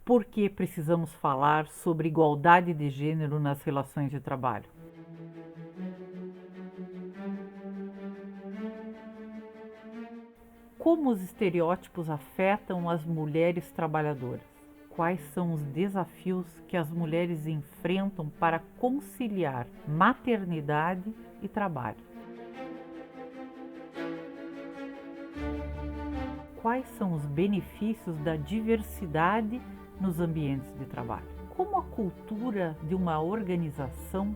Por que precisamos falar sobre igualdade de gênero nas relações de trabalho? Como os estereótipos afetam as mulheres trabalhadoras? Quais são os desafios que as mulheres enfrentam para conciliar maternidade e trabalho? Quais são os benefícios da diversidade nos ambientes de trabalho? Como a cultura de uma organização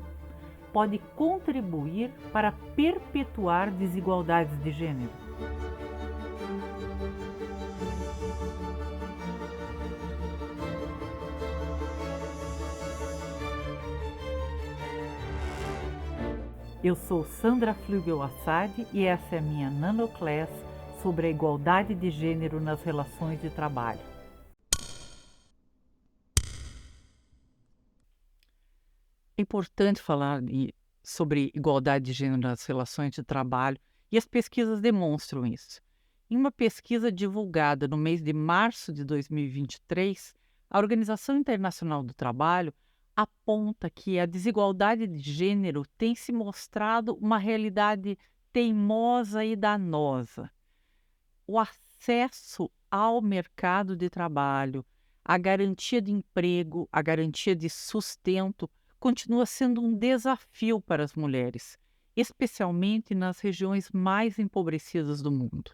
pode contribuir para perpetuar desigualdades de gênero? Eu sou Sandra Flügel Assad e essa é a minha nanoclass sobre a igualdade de gênero nas relações de trabalho. É importante falar sobre igualdade de gênero nas relações de trabalho e as pesquisas demonstram isso. Em uma pesquisa divulgada no mês de março de 2023, a Organização Internacional do Trabalho aponta que a desigualdade de gênero tem se mostrado uma realidade teimosa e danosa. O acesso ao mercado de trabalho, a garantia de emprego, a garantia de sustento continua sendo um desafio para as mulheres, especialmente nas regiões mais empobrecidas do mundo.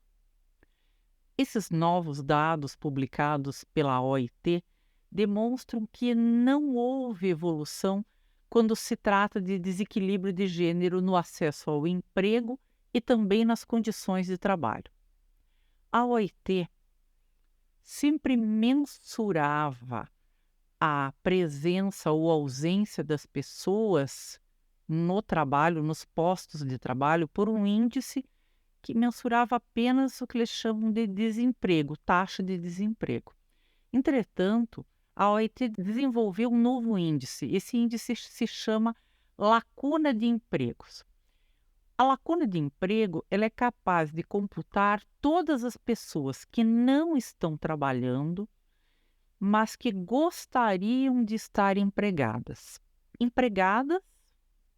Esses novos dados publicados pela OIT demonstram que não houve evolução quando se trata de desequilíbrio de gênero no acesso ao emprego e também nas condições de trabalho. A OIT sempre mensurava a presença ou ausência das pessoas no trabalho, nos postos de trabalho, por um índice que mensurava apenas o que eles chamam de desemprego, taxa de desemprego. Entretanto, a OIT desenvolveu um novo índice. Esse índice se chama lacuna de empregos. A lacuna de emprego ela é capaz de computar todas as pessoas que não estão trabalhando, mas que gostariam de estar empregadas. Empregadas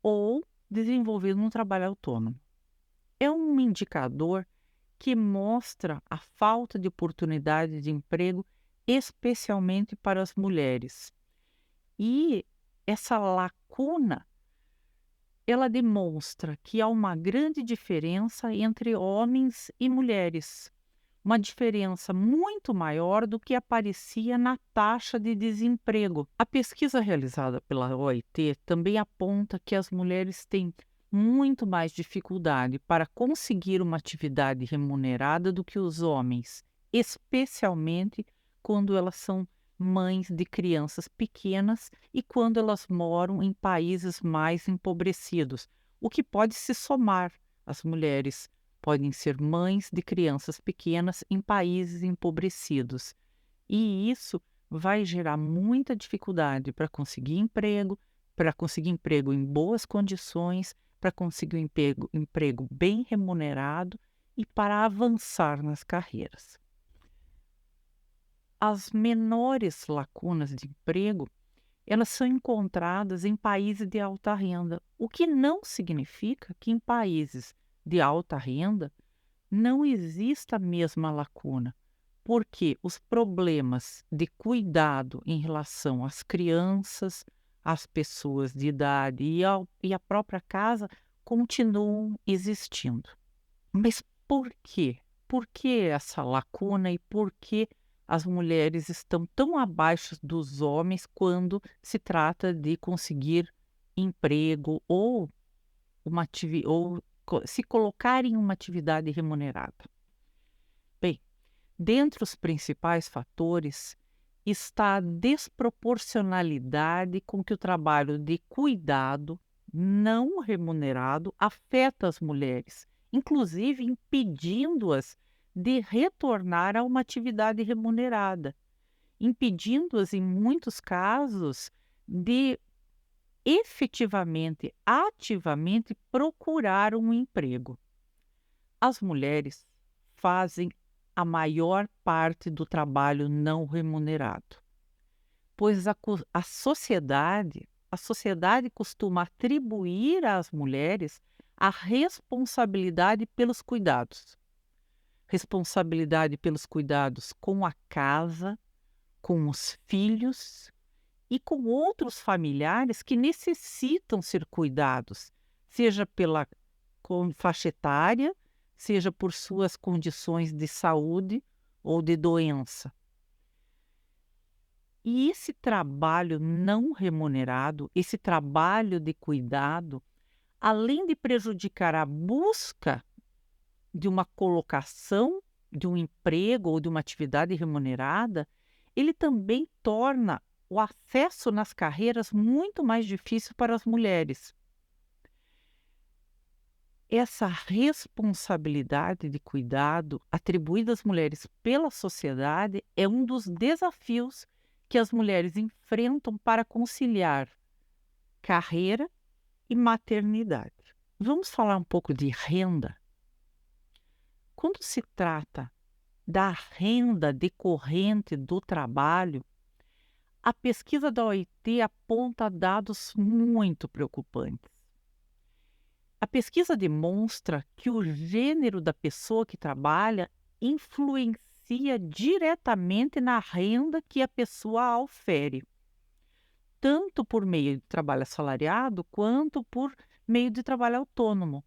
ou desenvolvendo um trabalho autônomo. É um indicador que mostra a falta de oportunidade de emprego, especialmente para as mulheres. E essa lacuna ela demonstra que há uma grande diferença entre homens e mulheres, uma diferença muito maior do que aparecia na taxa de desemprego. A pesquisa realizada pela OIT também aponta que as mulheres têm muito mais dificuldade para conseguir uma atividade remunerada do que os homens, especialmente quando elas são mães de crianças pequenas e quando elas moram em países mais empobrecidos, o que pode se somar. As mulheres podem ser mães de crianças pequenas em países empobrecidos. E isso vai gerar muita dificuldade para conseguir emprego em boas condições, para conseguir emprego bem remunerado e para avançar nas carreiras. As menores lacunas de emprego, elas são encontradas em países de alta renda, o que não significa que em países de alta renda não exista a mesma lacuna, porque os problemas de cuidado em relação às crianças, às pessoas de idade e à própria casa continuam existindo. Mas por quê? Por que essa lacuna e por que as mulheres estão tão abaixo dos homens quando se trata de conseguir emprego ou se colocar em uma atividade remunerada? Bem, dentre os principais fatores está a desproporcionalidade com que o trabalho de cuidado não remunerado afeta as mulheres, inclusive impedindo-as de retornar a uma atividade remunerada, impedindo-as, em muitos casos, de efetivamente, ativamente procurar um emprego. As mulheres fazem a maior parte do trabalho não remunerado. pois a sociedade costuma atribuir às mulheres a responsabilidade pelos cuidados. Responsabilidade pelos cuidados com a casa, com os filhos e com outros familiares que necessitam ser cuidados, seja pela faixa etária, seja por suas condições de saúde ou de doença. E esse trabalho não remunerado, esse trabalho de cuidado, além de prejudicar a busca de uma colocação, de um emprego ou de uma atividade remunerada, ele também torna o acesso nas carreiras muito mais difícil para as mulheres. Essa responsabilidade de cuidado atribuída às mulheres pela sociedade é um dos desafios que as mulheres enfrentam para conciliar carreira e maternidade. Vamos falar um pouco de renda? Quando se trata da renda decorrente do trabalho, a pesquisa da OIT aponta dados muito preocupantes. A pesquisa demonstra que o gênero da pessoa que trabalha influencia diretamente na renda que a pessoa ofere, tanto por meio de trabalho assalariado quanto por meio de trabalho autônomo.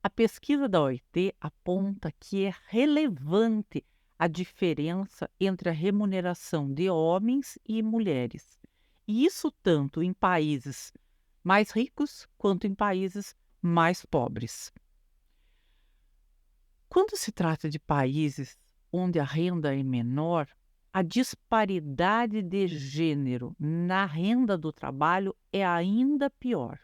A pesquisa da OIT aponta que é relevante a diferença entre a remuneração de homens e mulheres, e isso tanto em países mais ricos quanto em países mais pobres. Quando se trata de países onde a renda é menor, a disparidade de gênero na renda do trabalho é ainda pior.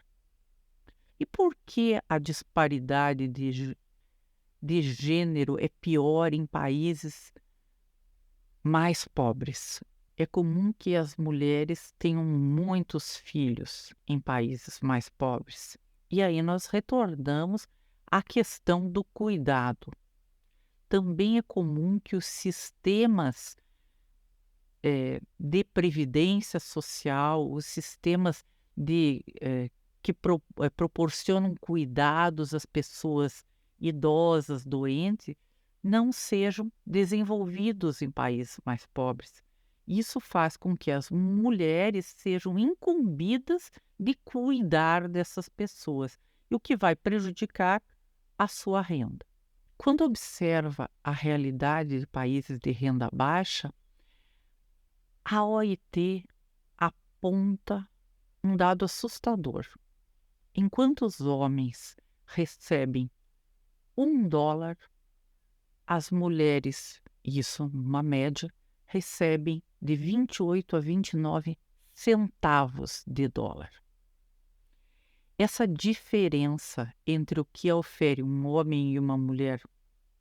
E por que a disparidade de gênero é pior em países mais pobres? É comum que as mulheres tenham muitos filhos em países mais pobres. E aí nós retornamos à questão do cuidado. Também é comum que os sistemas de previdência social, os sistemas que proporcionam cuidados às pessoas idosas, doentes, não sejam desenvolvidos em países mais pobres. Isso faz com que as mulheres sejam incumbidas de cuidar dessas pessoas, e o que vai prejudicar a sua renda. Quando observa a realidade de países de renda baixa, a OIT aponta um dado assustador. Enquanto os homens recebem $1, as mulheres, isso numa média, recebem de 28 a 29 centavos de dólar. Essa diferença entre o que ofere um homem e uma mulher,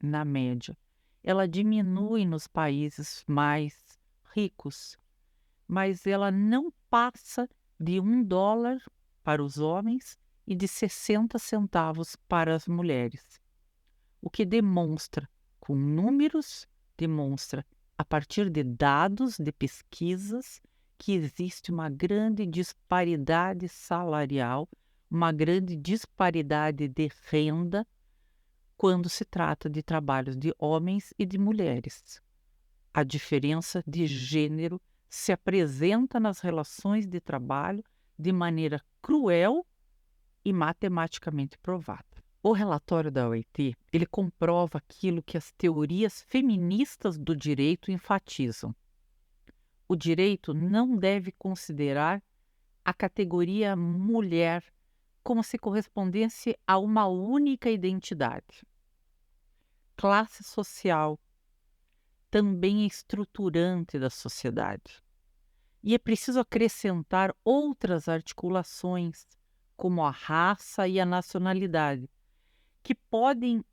na média, ela diminui nos países mais ricos, mas ela não passa de $1 para os homens e de 60 centavos para as mulheres. O que demonstra, com números, demonstra a partir de dados de pesquisas que existe uma grande disparidade salarial, uma grande disparidade de renda quando se trata de trabalhos de homens e de mulheres. A diferença de gênero se apresenta nas relações de trabalho de maneira cruel e matematicamente provada. O relatório da OIT, ele comprova aquilo que as teorias feministas do direito enfatizam. O direito não deve considerar a categoria mulher como se correspondesse a uma única identidade. Classe social também é estruturante da sociedade. E é preciso acrescentar outras articulações, como a raça e a nacionalidade, que podem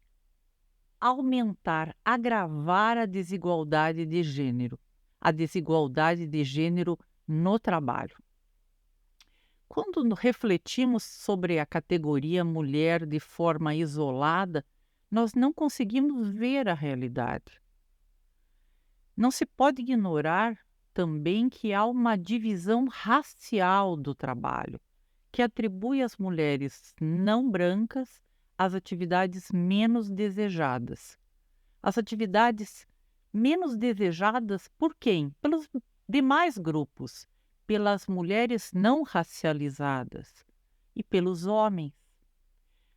aumentar, agravar a desigualdade de gênero no trabalho. Quando refletimos sobre a categoria mulher de forma isolada, nós não conseguimos ver a realidade. Não se pode ignorar também que há uma divisão racial do trabalho, que atribui às mulheres não brancas as atividades menos desejadas. As atividades menos desejadas por quem? Pelos demais grupos, pelas mulheres não racializadas e pelos homens.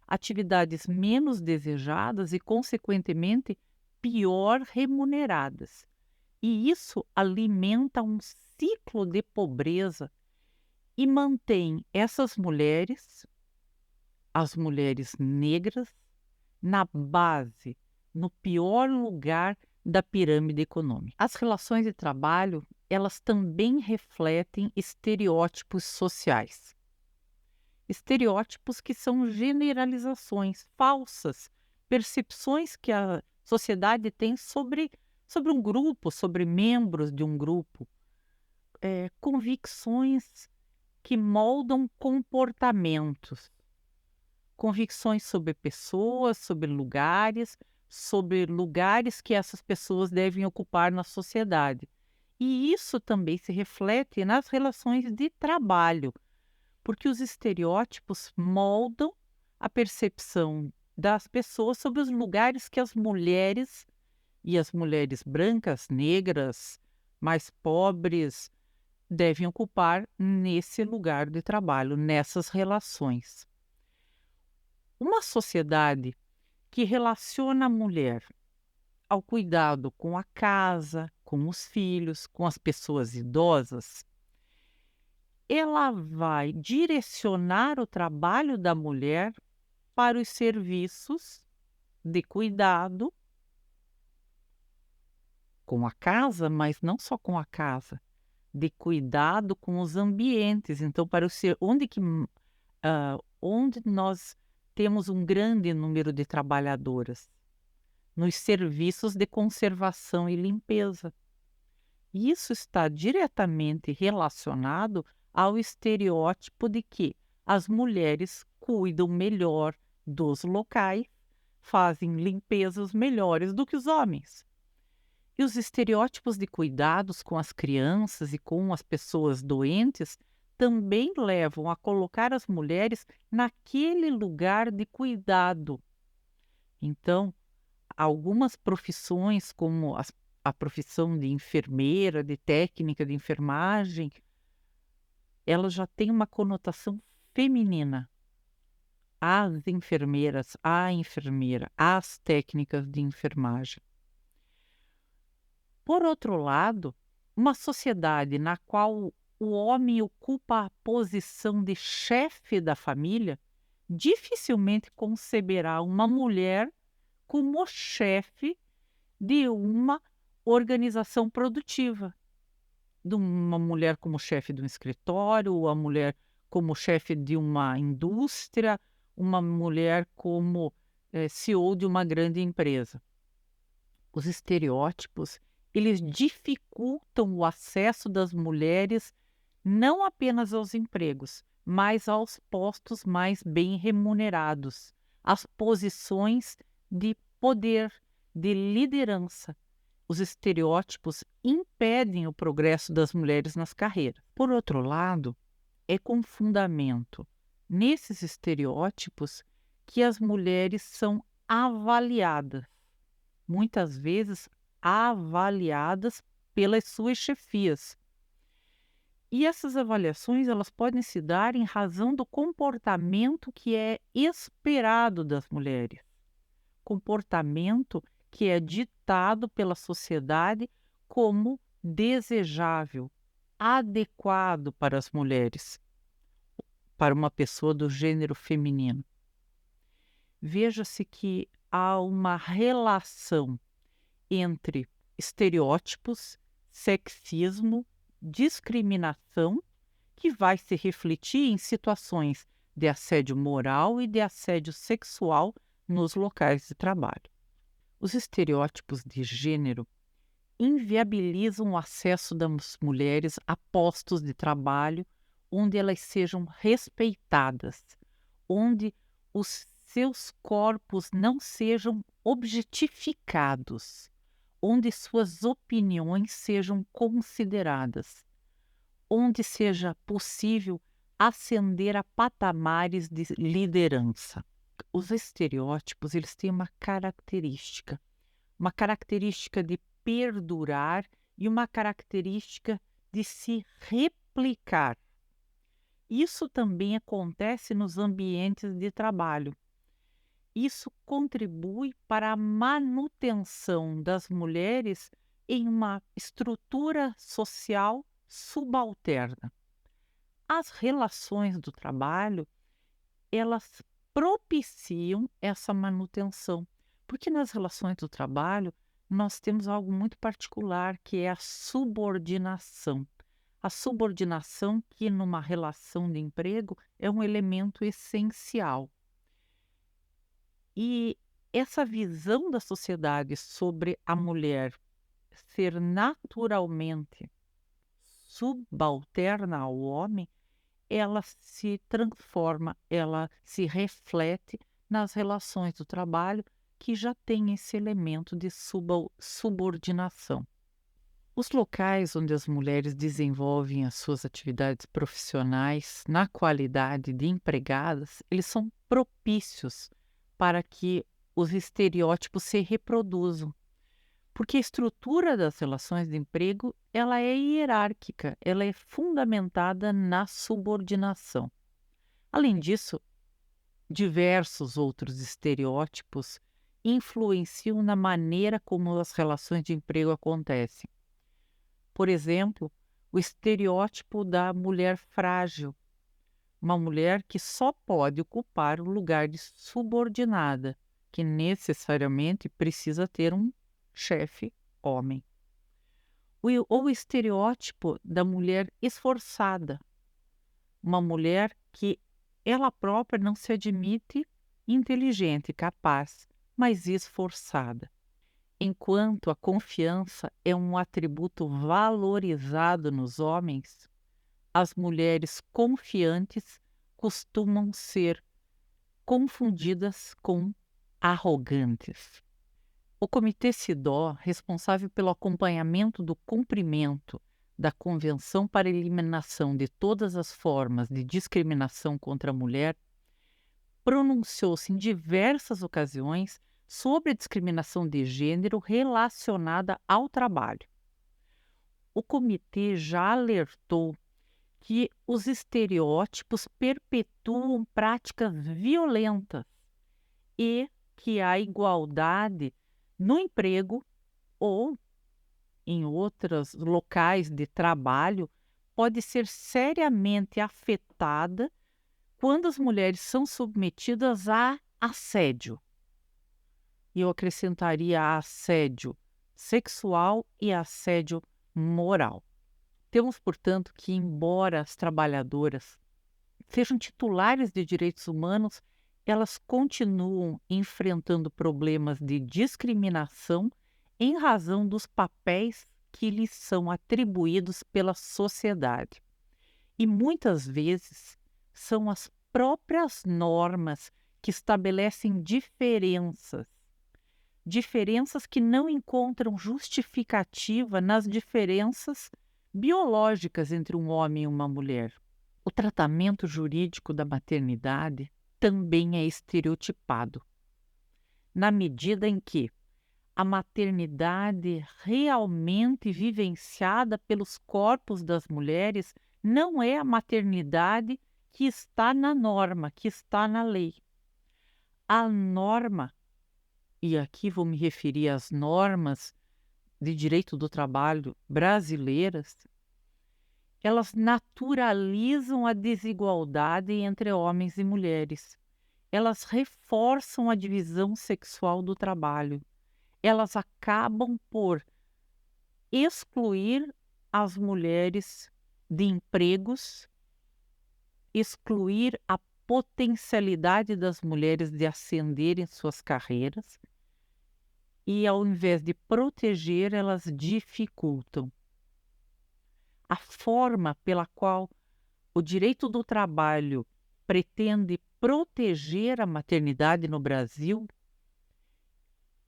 Atividades menos desejadas e, consequentemente, pior remuneradas. E isso alimenta um ciclo de pobreza e mantém essas mulheres, as mulheres negras, na base, no pior lugar da pirâmide econômica. As relações de trabalho, elas também refletem estereótipos sociais. Estereótipos que são generalizações falsas, percepções que a sociedade tem sobre um grupo, sobre membros de um grupo, convicções que moldam comportamentos, convicções sobre lugares que essas pessoas devem ocupar na sociedade. E isso também se reflete nas relações de trabalho, porque os estereótipos moldam a percepção das pessoas sobre os lugares que as mulheres, e as mulheres brancas, negras, mais pobres, devem ocupar nesse lugar de trabalho, nessas relações. Uma sociedade que relaciona a mulher ao cuidado com a casa, com os filhos, com as pessoas idosas, ela vai direcionar o trabalho da mulher para os serviços de cuidado com a casa, mas não só com a casa, de cuidado com os ambientes. Então, para o ser onde nós temos um grande número de trabalhadoras, nos serviços de conservação e limpeza. Isso está diretamente relacionado ao estereótipo de que as mulheres cuidam melhor dos locais, fazem limpezas melhores do que os homens. E os estereótipos de cuidados com as crianças e com as pessoas doentes também levam a colocar as mulheres naquele lugar de cuidado. Então, algumas profissões, como a profissão de enfermeira, de técnica de enfermagem, ela já tem uma conotação feminina. As enfermeiras, a enfermeira, as técnicas de enfermagem. Por outro lado, uma sociedade na qual o homem ocupa a posição de chefe da família, dificilmente conceberá uma mulher como chefe de uma organização produtiva, de uma mulher como chefe de um escritório, ou a mulher como chefe de uma indústria, uma mulher como CEO de uma grande empresa. Os estereótipos, eles dificultam o acesso das mulheres não apenas aos empregos, mas aos postos mais bem remunerados, às posições de poder, de liderança. Os estereótipos impedem o progresso das mulheres nas carreiras. Por outro lado, é com fundamento nesses estereótipos que as mulheres são avaliadas, muitas vezes avaliadas pelas suas chefias. E essas avaliações, elas podem se dar em razão do comportamento que é esperado das mulheres. Comportamento que é ditado pela sociedade como desejável, adequado para as mulheres, para uma pessoa do gênero feminino. Veja-se que há uma relação entre estereótipos, sexismo, discriminação, que vai se refletir em situações de assédio moral e de assédio sexual nos locais de trabalho. Os estereótipos de gênero inviabilizam o acesso das mulheres a postos de trabalho onde elas sejam respeitadas, onde os seus corpos não sejam objetificados, onde suas opiniões sejam consideradas, onde seja possível ascender a patamares de liderança. Os estereótipos, eles têm uma característica de perdurar e uma característica de se replicar. Isso também acontece nos ambientes de trabalho. Isso contribui para a manutenção das mulheres em uma estrutura social subalterna. As relações do trabalho, elas propiciam essa manutenção, porque nas relações do trabalho nós temos algo muito particular, que é a subordinação. A subordinação, que numa relação de emprego é um elemento essencial. E essa visão da sociedade sobre a mulher ser naturalmente subalterna ao homem, ela se transforma, ela se reflete nas relações do trabalho, que já tem esse elemento de subordinação. Os locais onde as mulheres desenvolvem as suas atividades profissionais na qualidade de empregadas, eles são propícios para que os estereótipos se reproduzam. Porque a estrutura das relações de emprego, ela é hierárquica, ela é fundamentada na subordinação. Além disso, diversos outros estereótipos influenciam na maneira como as relações de emprego acontecem. Por exemplo, o estereótipo da mulher frágil, uma mulher que só pode ocupar o lugar de subordinada, que necessariamente precisa ter um chefe homem. Ou o estereótipo da mulher esforçada, uma mulher que ela própria não se admite inteligente, capaz, mas esforçada. Enquanto a confiança é um atributo valorizado nos homens, as mulheres confiantes costumam ser confundidas com arrogantes. O Comitê CIDO, responsável pelo acompanhamento do cumprimento da Convenção para a Eliminação de Todas as Formas de Discriminação contra a Mulher, pronunciou-se em diversas ocasiões sobre a discriminação de gênero relacionada ao trabalho. O comitê já alertou que os estereótipos perpetuam práticas violentas e que a igualdade no emprego ou em outros locais de trabalho pode ser seriamente afetada quando as mulheres são submetidas a assédio. E eu acrescentaria assédio sexual e assédio moral. Temos, portanto, que, embora as trabalhadoras sejam titulares de direitos humanos, elas continuam enfrentando problemas de discriminação em razão dos papéis que lhes são atribuídos pela sociedade. E muitas vezes são as próprias normas que estabelecem diferenças que não encontram justificativa nas diferenças biológicas entre um homem e uma mulher. O tratamento jurídico da maternidade também é estereotipado, na medida em que a maternidade realmente vivenciada pelos corpos das mulheres não é a maternidade que está na norma, que está na lei. A norma, e aqui vou me referir às normas de direito do trabalho brasileiras, elas naturalizam a desigualdade entre homens e mulheres. Elas reforçam a divisão sexual do trabalho. Elas acabam por excluir as mulheres de empregos, excluir a potencialidade das mulheres de ascenderem suas carreiras e, ao invés de proteger, elas dificultam. A forma pela qual o direito do trabalho pretende proteger a maternidade no Brasil,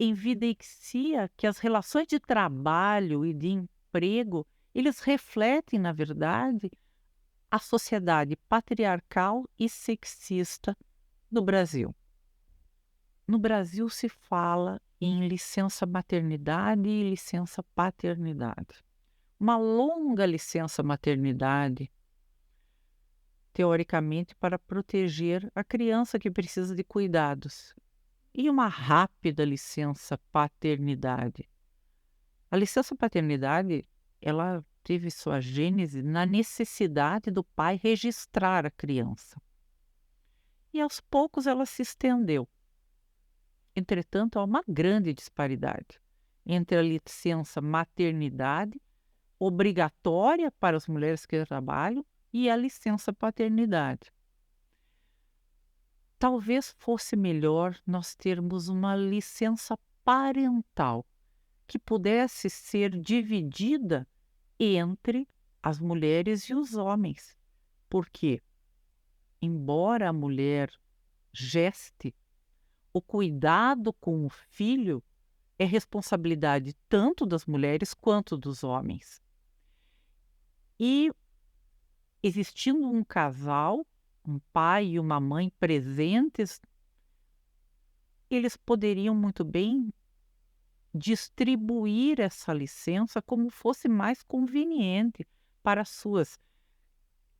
evidencia que as relações de trabalho e de emprego, eles refletem, na verdade, a sociedade patriarcal e sexista do Brasil. No Brasil se fala em licença maternidade e licença paternidade. Uma longa licença maternidade, teoricamente, para proteger a criança que precisa de cuidados, e uma rápida licença paternidade. A licença paternidade, ela teve sua gênese na necessidade do pai registrar a criança. E aos poucos ela se estendeu. Entretanto, há uma grande disparidade entre a licença maternidade, obrigatória para as mulheres que trabalham, e a licença paternidade. Talvez fosse melhor nós termos uma licença parental que pudesse ser dividida entre as mulheres e os homens, porque, embora a mulher geste, o cuidado com o filho é responsabilidade tanto das mulheres quanto dos homens. E, existindo um casal, um pai e uma mãe presentes, eles poderiam muito bem distribuir essa licença como fosse mais conveniente para as suas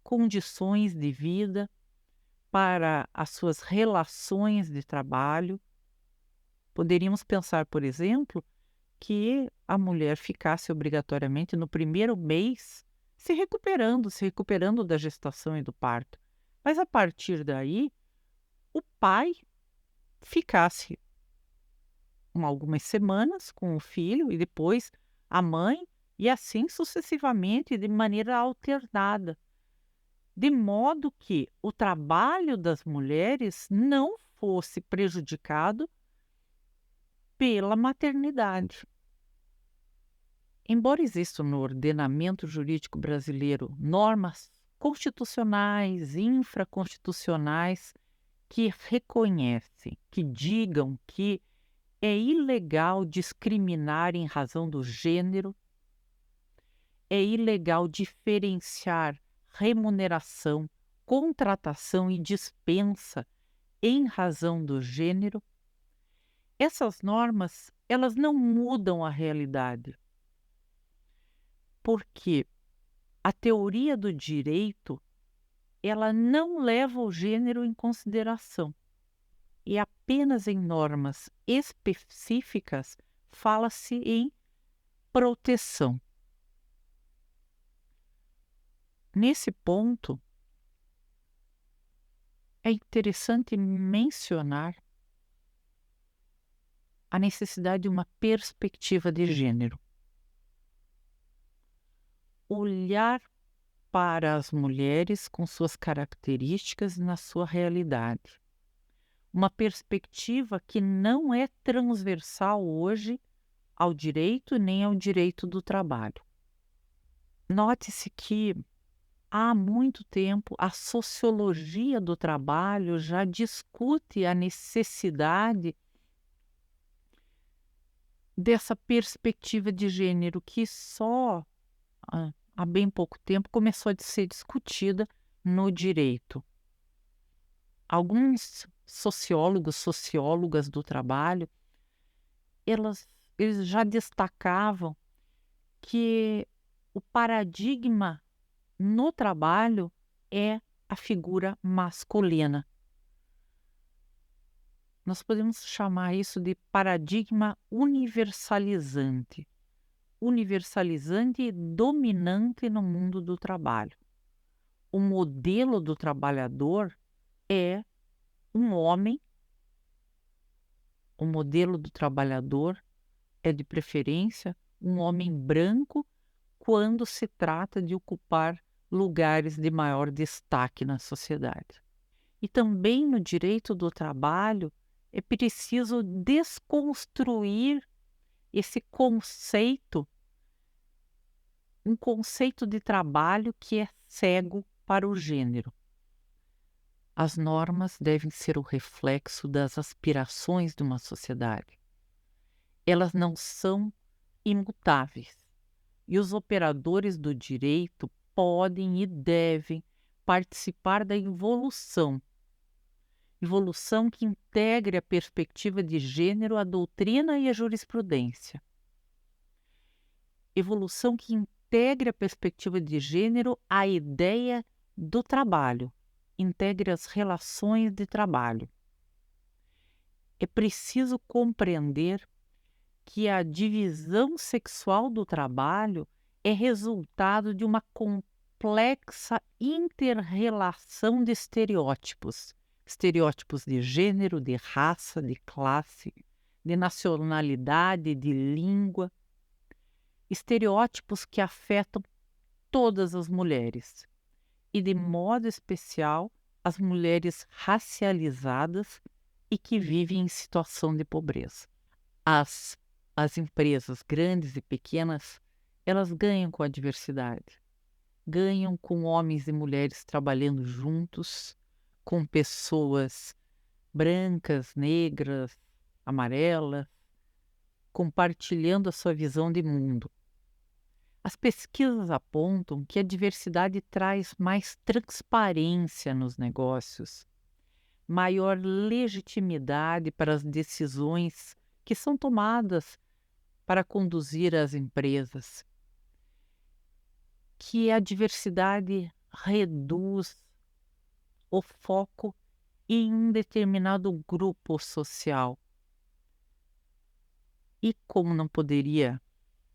condições de vida, para as suas relações de trabalho. Poderíamos pensar, por exemplo, que a mulher ficasse obrigatoriamente no primeiro mês se recuperando da gestação e do parto. Mas a partir daí, o pai ficasse algumas semanas com o filho e depois a mãe, e assim sucessivamente, de maneira alternada, de modo que o trabalho das mulheres não fosse prejudicado pela maternidade. Embora existam no ordenamento jurídico brasileiro normas constitucionais, infraconstitucionais, que reconhecem, que digam que é ilegal discriminar em razão do gênero, é ilegal diferenciar remuneração, contratação e dispensa em razão do gênero, essas normas, elas não mudam a realidade. Porque a teoria do direito, ela não leva o gênero em consideração. E apenas em normas específicas fala-se em proteção. Nesse ponto, é interessante mencionar a necessidade de uma perspectiva de gênero. Olhar para as mulheres com suas características na sua realidade. Uma perspectiva que não é transversal hoje ao direito nem ao direito do trabalho. Note-se que há muito tempo a sociologia do trabalho já discute a necessidade dessa perspectiva de gênero que só há bem pouco tempo começou a ser discutida no direito. Alguns sociólogos, sociólogas do trabalho, eles já destacavam que o paradigma no trabalho é a figura masculina. Nós podemos chamar isso de paradigma universalizante. Universalizante e dominante no mundo do trabalho. O modelo do trabalhador é um homem. O modelo do trabalhador é, de preferência, um homem branco quando se trata de ocupar lugares de maior destaque na sociedade. E também no direito do trabalho é preciso desconstruir esse conceito, um conceito de trabalho que é cego para o gênero. As normas devem ser o reflexo das aspirações de uma sociedade. elas não são imutáveis. E os operadores do direito podem e devem participar da evolução que integre a perspectiva de gênero à doutrina e à jurisprudência. Evolução que integre a perspectiva de gênero à ideia do trabalho, integre as relações de trabalho. É preciso compreender que a divisão sexual do trabalho é resultado de uma complexa inter-relação de estereótipos. Estereótipos de gênero, de raça, de classe, de nacionalidade, de língua. Estereótipos que afetam todas as mulheres e, de modo especial, as mulheres racializadas e que vivem em situação de pobreza. As empresas grandes e pequenas, elas ganham com a diversidade, ganham com homens e mulheres trabalhando juntos, com pessoas brancas, negras, amarelas, compartilhando a sua visão de mundo. As pesquisas apontam que a diversidade traz mais transparência nos negócios, maior legitimidade para as decisões que são tomadas para conduzir as empresas, que a diversidade reduz o foco em um determinado grupo social. E como não poderia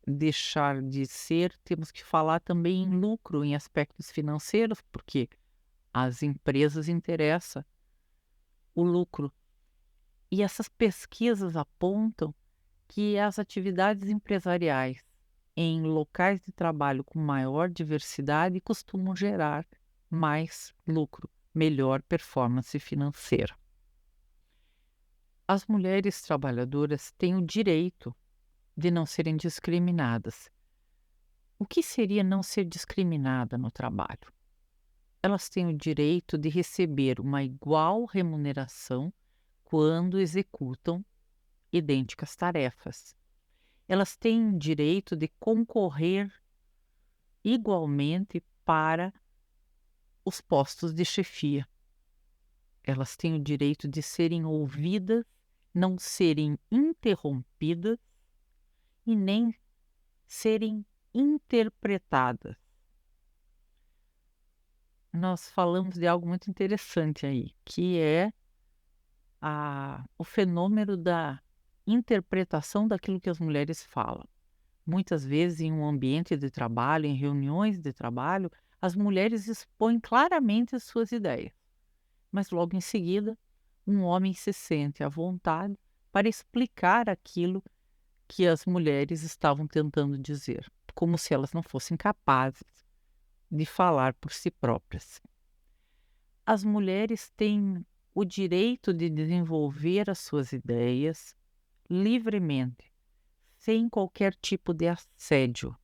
deixar de ser, temos que falar também em lucro, em aspectos financeiros, porque às empresas interessa o lucro. E essas pesquisas apontam que as atividades empresariais em locais de trabalho com maior diversidade costumam gerar mais lucro, melhor performance financeira. As mulheres trabalhadoras têm o direito de não serem discriminadas. O que seria não ser discriminada no trabalho? Elas têm o direito de receber uma igual remuneração quando executam idênticas tarefas. Elas têm o direito de concorrer igualmente para os postos de chefia. Elas têm o direito de serem ouvidas, não serem interrompidas e nem serem interpretadas. Nós falamos de algo muito interessante aí, que é o fenômeno da interpretação daquilo que as mulheres falam. Muitas vezes, em um ambiente de trabalho, em reuniões de trabalho, as mulheres expõem claramente as suas ideias, mas logo em seguida, um homem se sente à vontade para explicar aquilo que as mulheres estavam tentando dizer, como se elas não fossem capazes de falar por si próprias. As mulheres têm o direito de desenvolver as suas ideias livremente, sem qualquer tipo de assédio.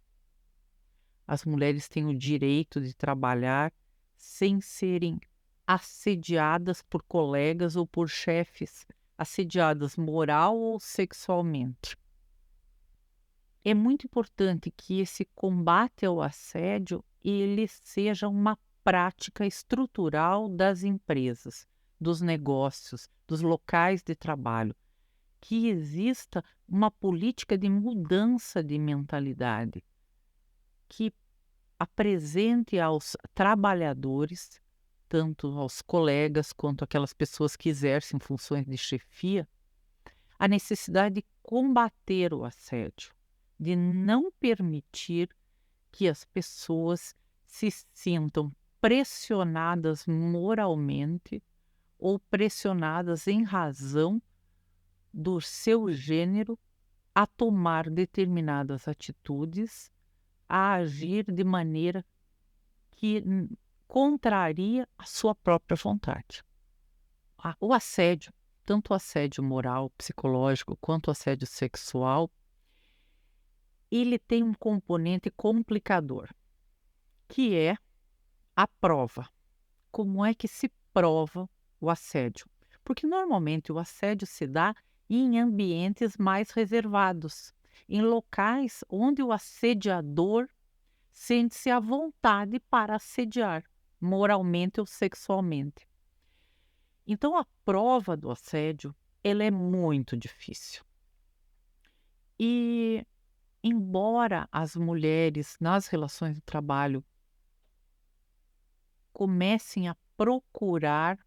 As mulheres têm o direito de trabalhar sem serem assediadas por colegas ou por chefes, assediadas moral ou sexualmente. É muito importante que esse combate ao assédio ele seja uma prática estrutural das empresas, dos negócios, dos locais de trabalho, que exista uma política de mudança de mentalidade, que apresente aos trabalhadores, tanto aos colegas quanto aquelas pessoas que exercem funções de chefia, a necessidade de combater o assédio, de não permitir que as pessoas se sintam pressionadas moralmente ou pressionadas em razão do seu gênero a tomar determinadas atitudes, a agir de maneira que contraria a sua própria vontade. O assédio, tanto o assédio moral, psicológico, quanto o assédio sexual, ele tem um componente complicador, que é a prova. Como é que se prova o assédio? Porque normalmente o assédio se dá e em ambientes mais reservados, em locais onde o assediador sente-se à vontade para assediar, moralmente ou sexualmente. Então, a prova do assédio, ela é muito difícil. E, embora as mulheres nas relações de trabalho comecem a procurar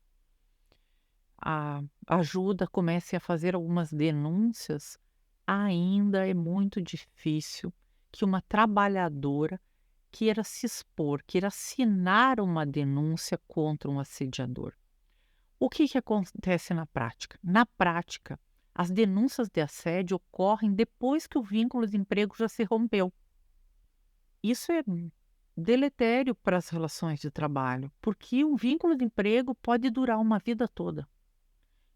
a ajuda, comecem a fazer algumas denúncias, ainda é muito difícil que uma trabalhadora queira se expor, queira assinar uma denúncia contra um assediador. O que que acontece na prática? Na prática, as denúncias de assédio ocorrem depois que o vínculo de emprego já se rompeu. Isso é deletério para as relações de trabalho, porque um vínculo de emprego pode durar uma vida toda.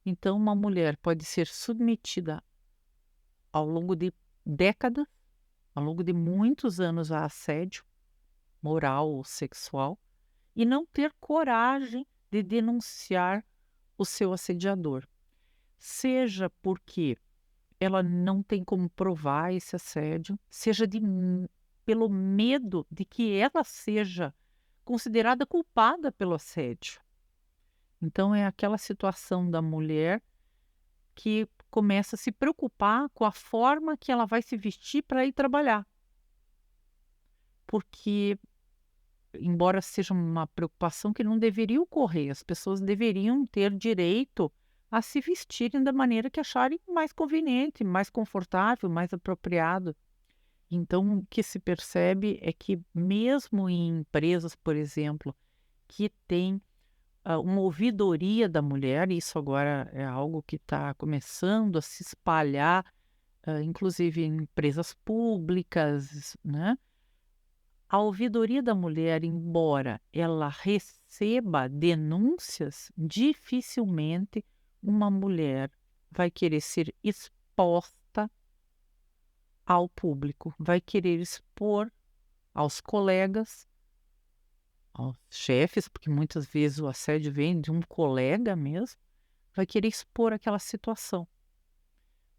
Então, uma mulher pode ser submetida ao longo de décadas, ao longo de muitos anos a assédio moral ou sexual e não ter coragem de denunciar o seu assediador. Seja porque ela não tem como provar esse assédio, seja pelo medo de que ela seja considerada culpada pelo assédio. Então, é aquela situação da mulher que começa a se preocupar com a forma que ela vai se vestir para ir trabalhar. Porque, embora seja uma preocupação que não deveria ocorrer, as pessoas deveriam ter direito a se vestirem da maneira que acharem mais conveniente, mais confortável, mais apropriado. Então, o que se percebe é que mesmo em empresas, por exemplo, que tem uma ouvidoria da mulher, isso agora é algo que está começando a se espalhar, inclusive em empresas públicas, né? A ouvidoria da mulher, embora ela receba denúncias, dificilmente uma mulher vai querer ser exposta ao público, vai querer expor aos colegas, aos chefes, porque muitas vezes o assédio vem de um colega mesmo, vai querer expor aquela situação.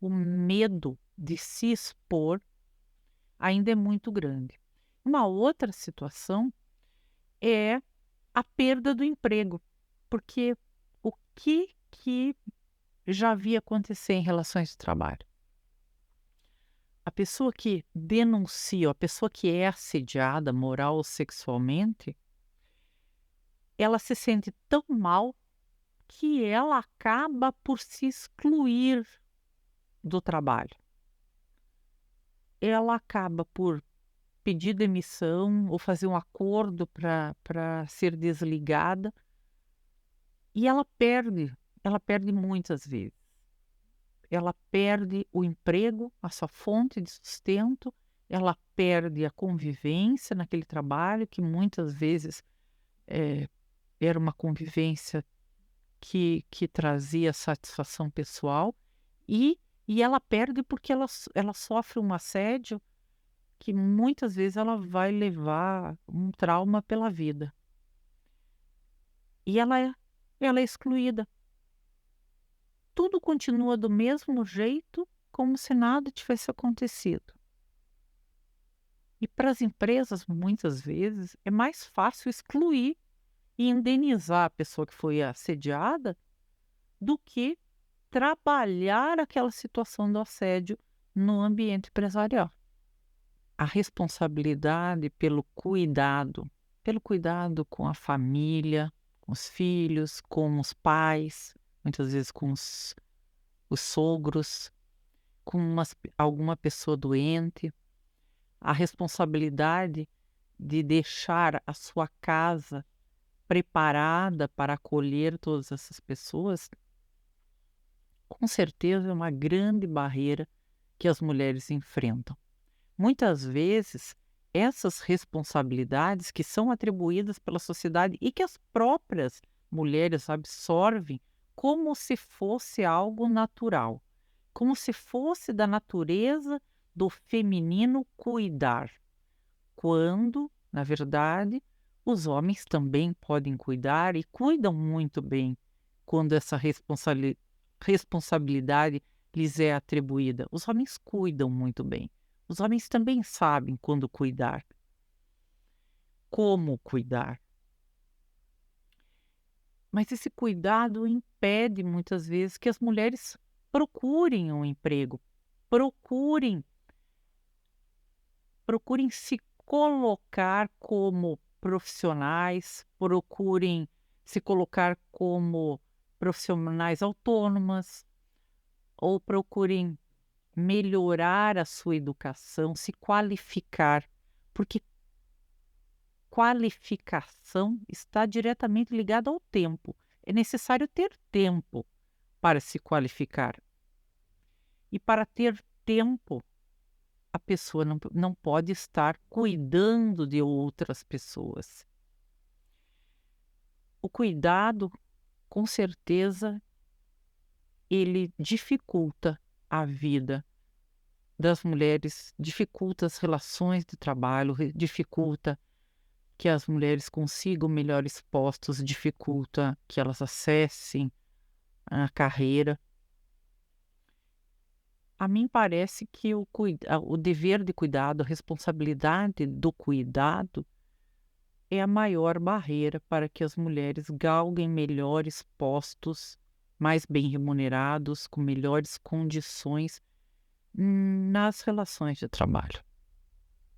O medo de se expor ainda é muito grande. Uma outra situação é a perda do emprego, porque o que já havia acontecer em relações de trabalho? A pessoa que denuncia, a pessoa que é assediada moral ou sexualmente, ela se sente tão mal que ela acaba por se excluir do trabalho. Ela acaba por pedir demissão ou fazer um acordo para ser desligada e ela perde muitas vezes. Ela perde o emprego, a sua fonte de sustento, ela perde a convivência naquele trabalho, que muitas vezes era uma convivência que trazia satisfação pessoal, e ela perde porque ela sofre um assédio que muitas vezes ela vai levar um trauma pela vida. E ela é excluída. Tudo continua do mesmo jeito, como se nada tivesse acontecido. E para as empresas, muitas vezes, é mais fácil excluir e indenizar a pessoa que foi assediada do que trabalhar aquela situação do assédio no ambiente empresarial. A responsabilidade pelo cuidado com a família, com os filhos, com os pais, muitas vezes com os sogros, com alguma pessoa doente, a responsabilidade de deixar a sua casa preparada para acolher todas essas pessoas, com certeza é uma grande barreira que as mulheres enfrentam. Muitas vezes, essas responsabilidades que são atribuídas pela sociedade e que as próprias mulheres absorvem como se fosse algo natural, como se fosse da natureza do feminino cuidar, quando, na verdade, os homens também podem cuidar e cuidam muito bem quando essa responsabilidade lhes é atribuída. Os homens cuidam muito bem. Os homens também sabem quando cuidar, como cuidar. Mas esse cuidado impede muitas vezes que as mulheres procurem um emprego, procurem procurem se colocar como profissionais, procurem se colocar como profissionais autônomas ou procurem melhorar a sua educação, se qualificar, porque qualificação está diretamente ligada ao tempo. É necessário ter tempo para se qualificar. E para ter tempo, a pessoa não pode estar cuidando de outras pessoas. O cuidado, com certeza, ele dificulta a vida das mulheres, dificulta as relações de trabalho, dificulta que as mulheres consigam melhores postos, dificulta que elas acessem a carreira. A mim parece que o dever de cuidado, a responsabilidade do cuidado é a maior barreira para que as mulheres galguem melhores postos, mais bem remunerados, com melhores condições nas relações de trabalho.